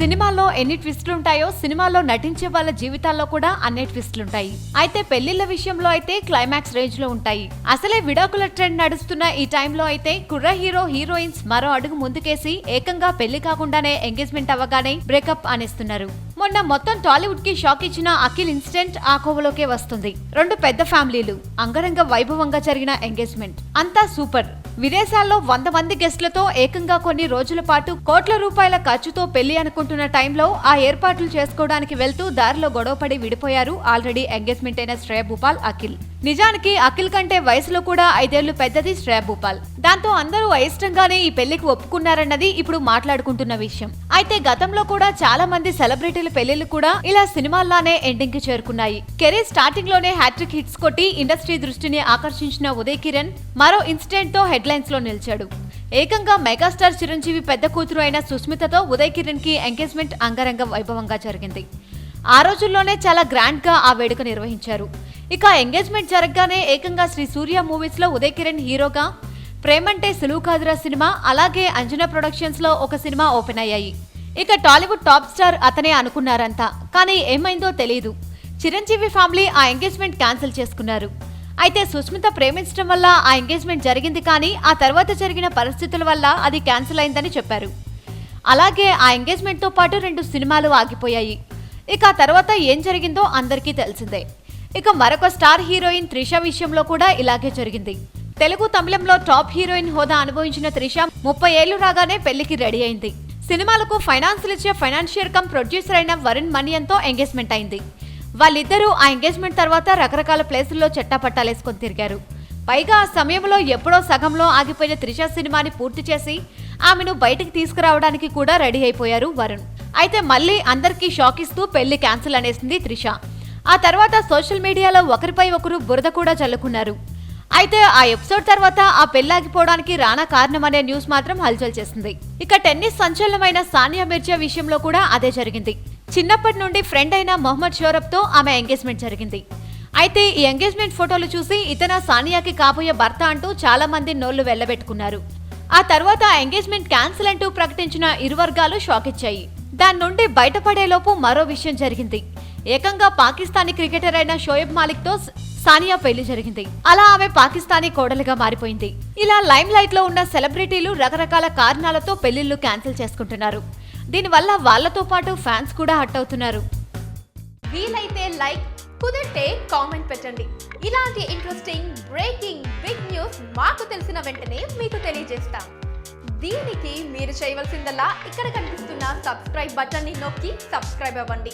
సినిమాల్లో ఎన్ని ట్విస్టులుంటాయో సినిమాల్లో నటించే వాళ్ళ జీవితాల్లో కూడా అన్ని ట్విస్టులుంటాయి. అయితే పెళ్లిళ్ల విషయంలో అయితే క్లైమాక్స్ రేంజ్ లో ఉంటాయి. అసలే విడాకుల ట్రెండ్ నడుస్తున్న ఈ టైంలో అయితే కుర్ర హీరో హీరోయిన్స్ మరో అడుగు ముందుకేసి ఏకంగా పెళ్లి కాకుండానే ఎంగేజ్మెంట్ అవ్వగానే బ్రేకప్ అనేస్తున్నారు. మొన్న మొత్తం టాలీవుడ్ కి షాక్ ఇచ్చిన అఖిల్ ఇన్సిడెంట్ ఆ కోవలోకే వస్తుంది. రెండు పెద్ద ఫ్యామిలీలు, అంగరంగ వైభవంగా జరిగిన ఎంగేజ్మెంట్ అంతా సూపర్. విదేశాల్లో 100 మంది గెస్ట్లతో ఏకంగా కొన్ని రోజుల పాటు కోట్ల రూపాయల ఖర్చుతో పెళ్లి అనుకుంటున్న టైంలో ఆ ఏర్పాట్లు చేసుకోవడానికి వెళ్తూ దారిలో గొడవపడి విడిపోయారు ఆల్రెడీ ఎంగేజ్మెంట్ అయిన శ్రేయ భూపాల్, అఖిల్. నిజానికి అఖిల్ కంటే వయసులో కూడా 5 ఏళ్లు పెద్దది శ్రేయ భూపాల్. దాంతో అందరూ అయిష్టంగానే ఈ పెళ్లికి ఒప్పుకున్నారన్నది ఇప్పుడు మాట్లాడుకుంటున్న విషయం. అయితే గతంలో కూడా చాలా మంది సెలబ్రిటీల పెళ్లిళ్లు కూడా ఇలా సినిమాల్లానే ఎండింగ్ కి చేరుకున్నాయి. కెరీర్ స్టార్టింగ్ లోనే హ్యాట్రిక్ హిట్స్ కొట్టి ఇండస్ట్రీ దృష్టిని ఆకర్షించిన ఉదయ్ కిరణ్ మరో ఇన్సిడెంట్ తో హెడ్లైన్స్ లో నిలిచాడు. ఏకంగా మెగాస్టార్ చిరంజీవి పెద్ద కూతురు అయిన సుస్మితతో ఉదయ్ కిరణ్ కి ఎంగేజ్మెంట్ అంగరంగ వైభవంగా జరిగింది. ఆ రోజుల్లోనే చాలా గ్రాండ్ గా ఆ వేడుక నిర్వహించారు. ఇక ఎంగేజ్మెంట్ జరగగానే ఏకంగా శ్రీ సూర్య మూవీస్ లో ఉదయ్ కిరణ్ హీరోగా ప్రేమంటే సులువు కాదురా సినిమా, అలాగే అంజనా ప్రొడక్షన్స్ లో ఒక సినిమా ఓపెన్ అయ్యాయి. ఇక టాలీవుడ్ టాప్ స్టార్ అతనే అనుకున్నారంతా, కానీ ఏమైందో తెలియదు. చిరంజీవి ఫ్యామిలీ ఆ ఎంగేజ్మెంట్ క్యాన్సిల్ చేసుకున్నారు. అయితే సుస్మిత ప్రేమించడం వల్ల ఆ ఎంగేజ్మెంట్ జరిగింది, కానీ ఆ తర్వాత జరిగిన పరిస్థితుల వల్ల అది క్యాన్సిల్ అయిందని చెప్పారు. అలాగే ఆ ఎంగేజ్మెంట్ తో పాటు 2 సినిమాలు ఆగిపోయాయి. ఇక ఆ తర్వాత ఏం జరిగిందో అందరికీ తెలిసిందే. ఇక మరొక స్టార్ హీరోయిన్ త్రిష విషయంలో కూడా ఇలాగే జరిగింది. తెలుగు తమిళంలో టాప్ హీరోయిన్ హోదా అనుభవించిన త్రిష 30 ఏళ్లు రాగానే పెళ్లికి రెడీ అయింది. సినిమాలకు ఫైనాన్సులు ఇచ్చే ఫైనాన్షియర్ కమ్ ప్రొడ్యూసర్ అయిన వరుణ్ మనియన్తో ఎంగేజ్మెంట్ అయింది. వాళ్ళిద్దరూ ఆ ఎంగేజ్మెంట్ తర్వాత రకరకాల ప్లేసుల్లో చెట్టాపట్టాలేసుకొని తిరిగారు. పైగా ఆ సమయంలో ఎప్పుడో సగంలో ఆగిపోయిన త్రిష సినిమాని పూర్తి చేసి ఆమెను బయటికి తీసుకురావడానికి కూడా రెడీ అయిపోయారు వరుణ్. అయితే మళ్ళీ అందరికీ షాక్ ఇస్తూ పెళ్లి క్యాన్సిల్ అనేసింది త్రిష. ఆ తర్వాత సోషల్ మీడియాలో ఒకరిపై ఒకరు బురద కూడా చల్లుకున్నారు. అయితే ఆ ఎపిసోడ్ తర్వాత ఆ పెళ్లాగిపోవడానికి రానా కారణమనే న్యూస్ మాత్రం హల్చల్ చేసింది. ఇక టెన్నిస్ సంచలనమైన సానియా మిర్జా విషయంలో కూడా అదే జరిగింది. చిన్నప్పటి నుండి ఫ్రెండ్ అయిన మొహమ్మద్ షోరబ్ తో ఆమె ఎంగేజ్మెంట్ జరిగింది. అయితే ఈ ఎంగేజ్మెంట్ ఫోటోలు చూసి ఇతన సానియాకి కాబోయే భర్త అంటూ చాలా మంది నోళ్లు వెళ్లబెట్టుకున్నారు. ఆ తర్వాత ఆ ఎంగేజ్మెంట్ క్యాన్సిల్ అంటూ ప్రకటించిన ఇరు వర్గాలు షాక్ ఇచ్చాయి. దాని నుండి బయటపడేలోపు మరో విషయం జరిగింది. ఏకంగా పాకిస్తానీ క్రికెటర్ అయిన షోయబ్ మాలిక్ తో సానియా పెళ్లి జరిగింది. అలా ఆమె పాకిస్తానీ కోడలుగా మారిపోయింది. ఇలా లైమ్ లైట్ లో ఉన్న సెలబ్రిటీలు రకరకాల కారణాలతో పెళ్లిళ్లు క్యాన్సిల్ చేసుకుంటున్నారు. దీనివల్ల వాళ్లతో పాటు ఫ్యాన్స్ కూడా హట్ అవుతున్నారు. వీలైతే లైక్, కుదిరితే కామెంట్ పెట్టండి. ఇలాంటి ఇంట్రెస్టింగ్ బ్రేకింగ్ బిగ్ న్యూస్ మాకు తెలిసిన వెంటనే మీకు తెలియజేస్తాం. దీనికి మీరు చేయవలసిందల్లా ఇక్కడ కనిపిస్తున్న సబ్స్క్రైబ్ బటన్ ని నొక్కి సబ్స్క్రైబ్ అవ్వండి.